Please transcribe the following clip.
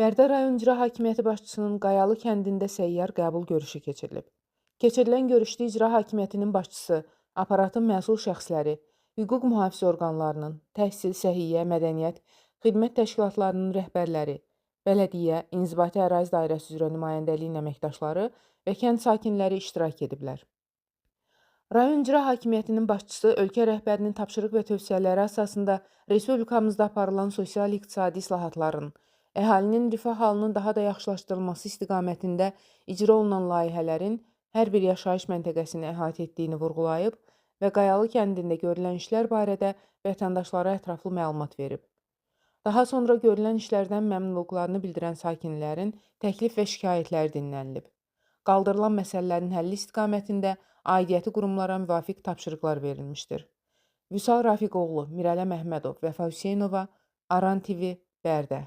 Bərdə rayon icra hakimiyyəti başçısının Qayalı kəndində səyyar qəbul görüşü keçirilib. Keçirilən görüşdə icra hakimiyyətinin başçısı, aparatın məsul şəxsləri, hüquq mühafizə orqanlarının, təhsil, səhiyyə, mədəniyyət, xidmət təşkilatlarının rəhbərləri, bələdiyyə, inzibati ərazi dairəsi üzrə nümayəndəliyin əməkdaşları və kənd sakinləri iştirak ediblər. Rayon icra hakimiyyətinin başçısı ölkə rəhbərinin tapşırıq və tövsiyələri əsasında respublikamızda aparılan sosial-iqtisadi islahatların, əhalinin rifah halının daha da yaxşılaşdırılması istiqamətində icra olunan layihələrin hər bir yaşayış məntəqəsini əhatə etdiyini vurğulayıb və Qayalı kəndində görülən işlər barədə vətəndaşlara ətraflı məlumat verib. Daha sonra görülən işlərdən məmnunluqlarını bildirən sakinlərin təklif və şikayətləri dinlənilib. Qaldırılan məsələlərin həlli istiqamətində aidiyyəti qurumlara müvafiq tapşırıqlar verilmişdir. Vüsal Rafiqoğlu, Mirələ Məhmədov, Vəfa Hüseynova, Aran TV, Bərdə.